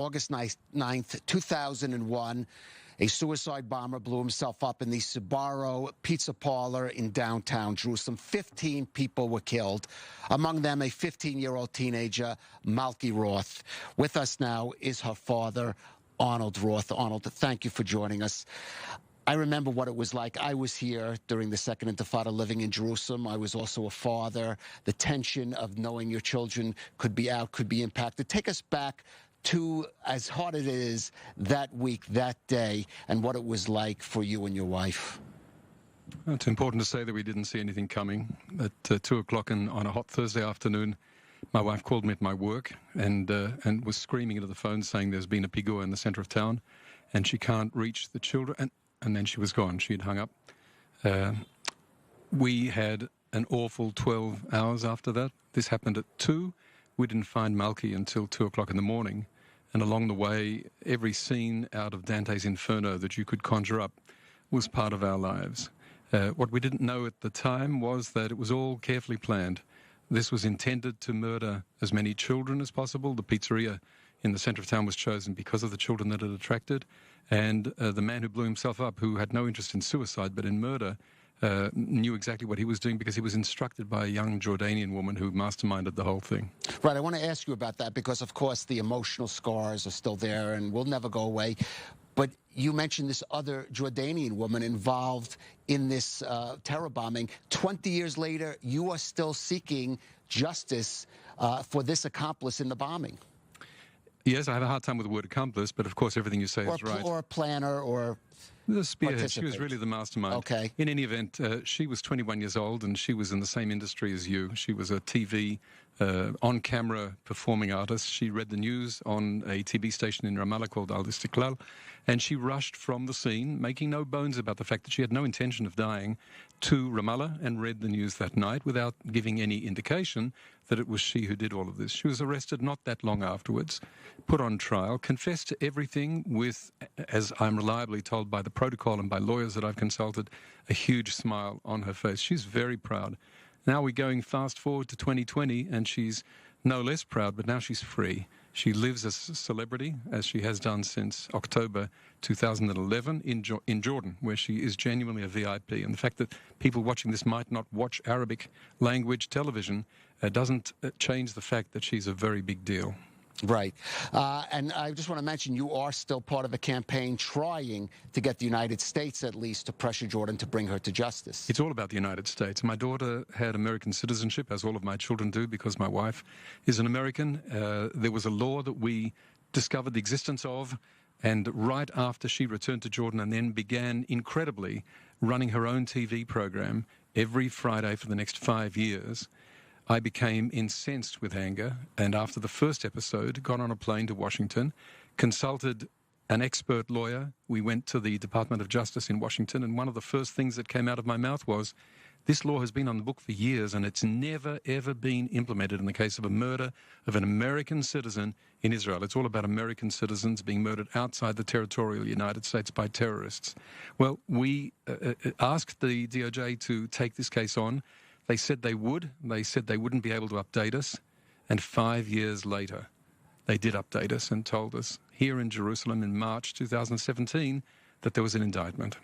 August 9th, 2001, a suicide bomber blew himself up in the Sbarro pizza parlor in downtown Jerusalem. 15 people were killed, among them a 15-year-old teenager, Malka Roth. With us now is her father, Arnold Roth. Arnold, thank you for joining us. I remember what it was like. I was here during the Second Intifada living in Jerusalem. I was also a father. The tension of knowing your children could be out, could be impacted. Take us back to, as hard as it is, that week, that day, and what it was like for you and your wife. It's important to say that we didn't see anything coming. At 2 o'clock on a hot Thursday afternoon, my wife called me at my work and was screaming into the phone saying there's been a pigua in the center of town and she can't reach the children. And then she was gone. She had hung up. We had an awful 12 hours after that. This happened at 2. We didn't find Malka until 2 o'clock in the morning. And along the way, every scene out of Dante's Inferno that you could conjure up was part of our lives. What we didn't know at the time was that it was all carefully planned. This was intended to murder as many children as possible. The pizzeria in the center of town was chosen because of the children that it attracted. And the man who blew himself up, who had no interest in suicide but in murder, knew exactly what he was doing because he was instructed by a young Jordanian woman who masterminded the whole thing. Right, I want to ask you about that because, of course, the emotional scars are still there and will never go away. But you mentioned this other Jordanian woman involved in this terror bombing. 20 years later, you are still seeking justice for this accomplice in the bombing. Yes, I have a hard time with the word accomplice, but of course everything you say is right. Or a planner or the spearhead. She was really the mastermind. Okay. In any event, she was 21 years old and she was in the same industry as you. She was a TV, on-camera performing artist. She read the news on a TV station in Ramallah called Al Istiklal, and she rushed from the scene, making no bones about the fact that she had no intention of dying, to Ramallah and read the news that night without giving any indication that it was she who did all of this. She was arrested not that long afterwards, put on trial, confessed to everything with, as I'm reliably told by the protocol and by lawyers that I've consulted, a huge smile on her face. She's very proud. Now we're going fast forward to 2020 and she's no less proud, but now she's free. She lives as a celebrity, as she has done since October 2011 in Jordan, where she is genuinely a VIP. And the fact that people watching this might not watch Arabic language television doesn't change the fact that she's a very big deal. Right. And I just want to mention you are still part of a campaign trying to get the United States, at least, to pressure Jordan to bring her to justice. It's all about the United States. My daughter had American citizenship, as all of my children do, because my wife is an American. There was a law that we discovered the existence of, and right after she returned to Jordan and then began, incredibly, running her own TV program every Friday for the next 5 years, I became incensed with anger, and after the first episode, got on a plane to Washington, consulted an expert lawyer. We went to the Department of Justice in Washington, and one of the first things that came out of my mouth was, this law has been on the book for years, and it's never, ever been implemented in the case of a murder of an American citizen in Israel. It's all about American citizens being murdered outside the territorial United States by terrorists. Well, we asked the DOJ to take this case on. They said they would. They said they wouldn't be able to update us. And 5 years later, they did update us and told us here in Jerusalem in March 2017 that there was an indictment.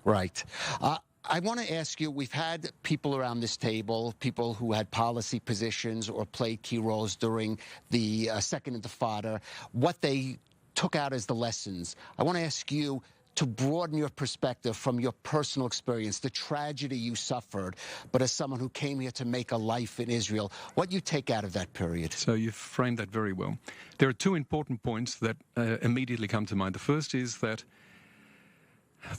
Right. I want to ask you, we've had people around this table, people who had policy positions or played key roles during the Second Intifada, what they took out as the lessons. I want to ask you to broaden your perspective from your personal experience, the tragedy you suffered, but as someone who came here to make a life in Israel, what you take out of that period. So you've framed that very well. There are two important points that immediately come to mind. The first is that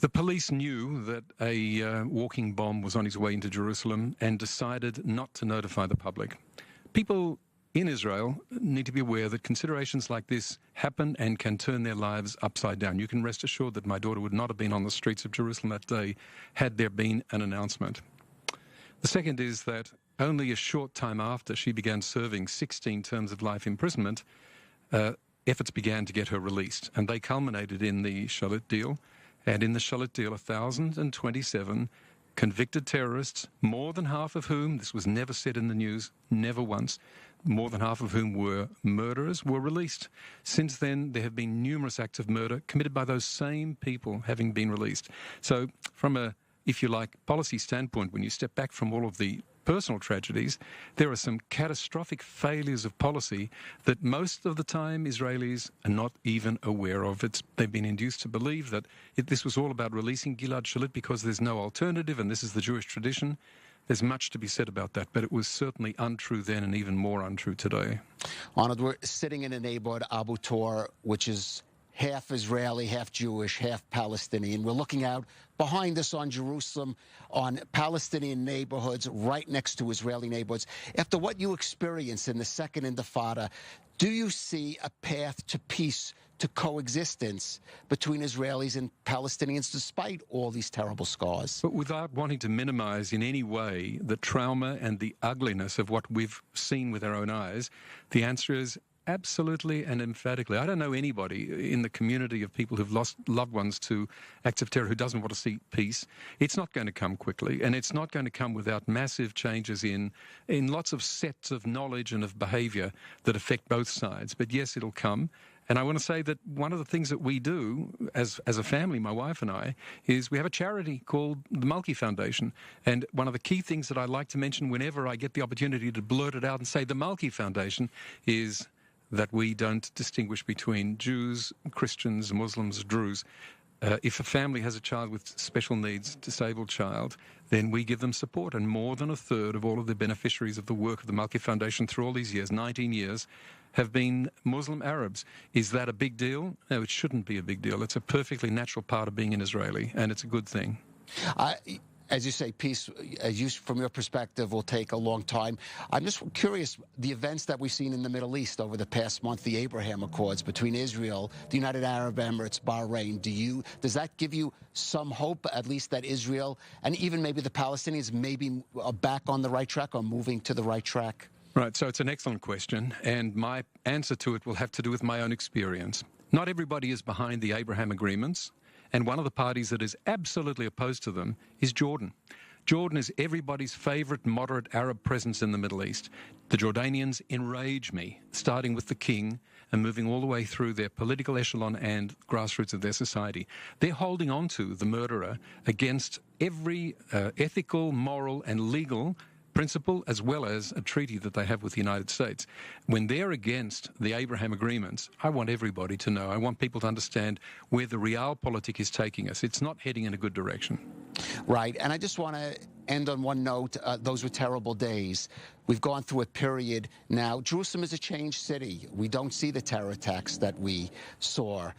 the police knew that a walking bomb was on its way into Jerusalem and decided not to notify the public. People in Israel need to be aware that considerations like this happen and can turn their lives upside down. You can rest assured that my daughter would not have been on the streets of Jerusalem that day had there been an announcement. The second is that only a short time after she began serving 16 terms of life imprisonment, efforts began to get her released, and they culminated in the Shalit deal. And in the Shalit deal, 1,027 convicted terrorists, more than half of whom, this was never said in the news, never once, more than half of whom were murderers, were released. Since then, there have been numerous acts of murder committed by those same people having been released. So from a, if you like, policy standpoint, when you step back from all of the personal tragedies, there are some catastrophic failures of policy that most of the time Israelis are not even aware of. They've been induced to believe that this was all about releasing Gilad Shalit because there's no alternative and this is the Jewish tradition. There's much to be said about that, but it was certainly untrue then and even more untrue today. Arnold, we're sitting in a neighborhood, Abu Tor, which is half Israeli, half Jewish, half Palestinian. We're looking out behind us on Jerusalem, on Palestinian neighborhoods right next to Israeli neighborhoods. After what you experienced in the Second Intifada, do you see a path to peace, to coexistence between Israelis and Palestinians despite all these terrible scars? But without wanting to minimize in any way the trauma and the ugliness of what we've seen with our own eyes, the answer is absolutely and emphatically. I don't know anybody in the community of people who've lost loved ones to acts of terror who doesn't want to see peace. It's not going to come quickly, and it's not going to come without massive changes in lots of sets of knowledge and of behavior that affect both sides. But yes, it'll come. And I want to say that one of the things that we do as a family, my wife and I, is we have a charity called the Malka Foundation. And one of the key things that I like to mention whenever I get the opportunity to blurt it out and say the Malka Foundation is that we don't distinguish between Jews, Christians, Muslims, Druze. If a family has a child with special needs, disabled child, then we give them support. And more than a third of all of the beneficiaries of the work of the Malka Foundation through all these years, 19 years, have been Muslim Arabs. Is that a big deal? No, it shouldn't be a big deal. It's a perfectly natural part of being an Israeli, and it's a good thing. As you say, peace, from your perspective, will take a long time. I'm just curious, the events that we've seen in the Middle East over the past month, the Abraham Accords between Israel, the United Arab Emirates, Bahrain, does that give you some hope, at least that Israel and even maybe the Palestinians maybe are back on the right track or moving to the right track? Right, so it's an excellent question, and my answer to it will have to do with my own experience. Not everybody is behind the Abraham agreements. And one of the parties that is absolutely opposed to them is Jordan. Jordan is everybody's favorite moderate Arab presence in the Middle East. The Jordanians enrage me, starting with the king and moving all the way through their political echelon and grassroots of their society. They're holding on to the murderer against every ethical, moral, and legal principle, as well as a treaty that they have with the United States. When they're against the Abraham agreements, I want everybody to know. I want people to understand where the realpolitik is taking us. It's not heading in a good direction. Right. And I just want to end on one note. Those were terrible days. We've gone through a period now. Jerusalem is a changed city. We don't see the terror attacks that we saw.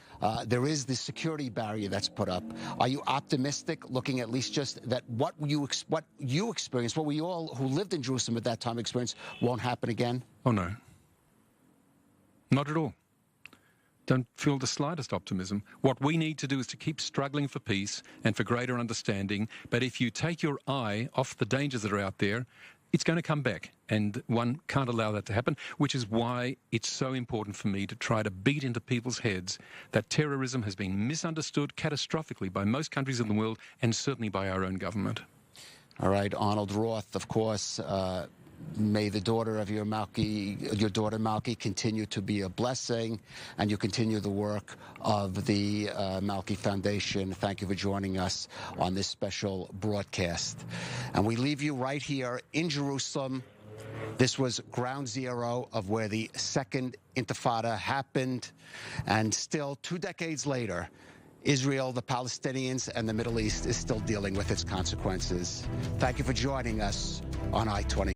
There is this security barrier that's put up. Are you optimistic, looking at least just that what you experienced, what we all who lived in Jerusalem at that time experienced, won't happen again? Oh, no. Not at all. Don't feel the slightest optimism. What we need to do is to keep struggling for peace and for greater understanding. But if you take your eye off the dangers that are out there, it's going to come back, and one can't allow that to happen, which is why it's so important for me to try to beat into people's heads that terrorism has been misunderstood catastrophically by most countries in the world and certainly by our own government. All right, Arnold Roth, of course, may the daughter of your daughter Malka, continue to be a blessing, and you continue the work of the Malka Foundation. Thank you for joining us on this special broadcast. And we leave you right here in Jerusalem. This was ground zero of where the Second Intifada happened. And still, 2 decades later, Israel, the Palestinians, and the Middle East is still dealing with its consequences. Thank you for joining us on I-20.